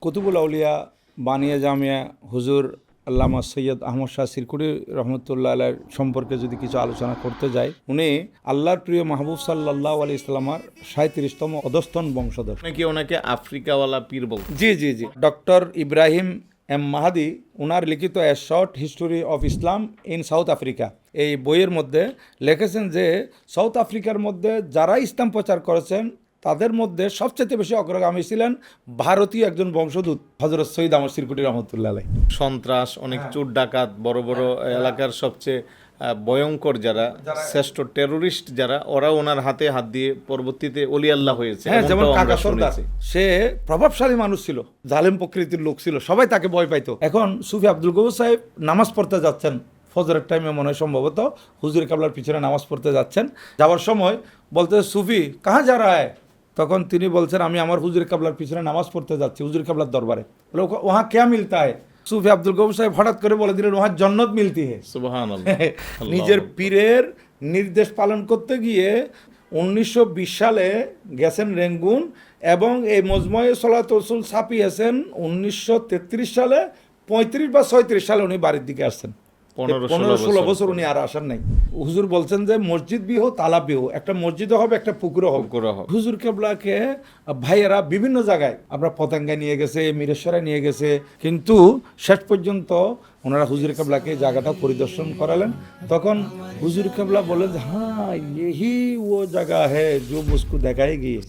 কুতুবুল আউলিয়া বানিয়া জামিয়া হুজুর আল্লামা সৈয়দ আহমদ শাহ সিরকুটি রহমতুল্লাহ আলাইহির সম্পর্কে যদি কিছু আলোচনা করতে যাই, উনি আল্লাহর প্রিয় মাহবুব সাল্লাল্লাহু আলাইহি ইসলামার 37তম অধস্তন বংশধর। নাকি ওনাকে আফ্রিকাওয়ালা পীর বল। জি জি জি ডক্টর ইব্রাহিম এম মাহাদি ওনার লিখিত a short history of Islam in south Africa এই বইয়ের মধ্যে লিখেছেন যে সাউথ আফ্রিকার মধ্যে যারা ইসলাম প্রচার করেছেন তাদের মধ্যে সবচেয়ে বেশি অগ্রগামী ছিলেন ভারতীয় একজন বংশদূত হযরত সৈয়দ আহমদ সিরকুটি রহমতুল্লাহ আলাইহি। সন্ত্রাস, অনেক চোর ডাকাত, বড় বড় এলাকার সবচেয়ে ভয়ঙ্কর যারা শ্রেষ্ঠ টেরোরিস্ট যারা, ওরা ওনার হাতে হাত দিয়ে পরবর্তীতে অলি আল্লাহ হয়েছে। হ্যাঁ, যেমন এমনটাও আমরা কাকা সর্দার, শুনেছি। সে প্রভাবশালী মানুষ ছিল, জালেম প্রকৃতির লোক ছিল, সবাই তাকে ভয় পাইতো। এখন সুফি আব্দুল গফুর সাহেব নামাজ পড়তে যাচ্ছেন ফজরের টাইমে, মনে হয় সম্ভবত হুজুর কাবলার পিছনে নামাজ পড়তে যাচ্ছেন। যাওয়ার সময় বলতে, সুফি কাহা যা রা হ্যায়? তখন তিনি বলছেন, আমি আমার হুজুর কাবলার পিছনে নামাজ পড়তে যাচ্ছি, হুজুর কাবলার দরবারে। বলে, ওহা ক্যা মিলতা হ্যায়? সুফি আব্দুল গফুর সাহেব হঠাৎ করে বলে দিলেন, ওহা জন্নত মিলতি হে। সুবহানাল্লাহ। নিজের পীরের নির্দেশ পালন করতে গিয়ে 1920 সালে গেছেন রেঙ্গুন, এবং এই মজময়ে সলাত রসুল ছাপিয়েছেন 1933 সালে। 35 বা 36 সালে উনি বাড়ির দিকে আসছেন। 15-16 বছর উনি আর আসেন নাই। হুজুর বলছেন যে মসজিদ বিহো তালাব বিহো, একটা মসজিদও হবে, একটা পুকুরও হবে। হুজুর কেবলাকে ভাইয়েরা বিভিন্ন জায়গায় আমরা পতেঙ্গায় নিয়ে গেছে, মিরেশ্বরে নিয়ে গেছে, কিন্তু শেষ পর্যন্ত ওনারা হুজুর কেবলাকে জায়গাটা পরিদর্শন করালেন। তখন হুজুর কেবলা বলেন, হ্যাঁ, यही वो जगह है जो मुझको दिखाई गई है।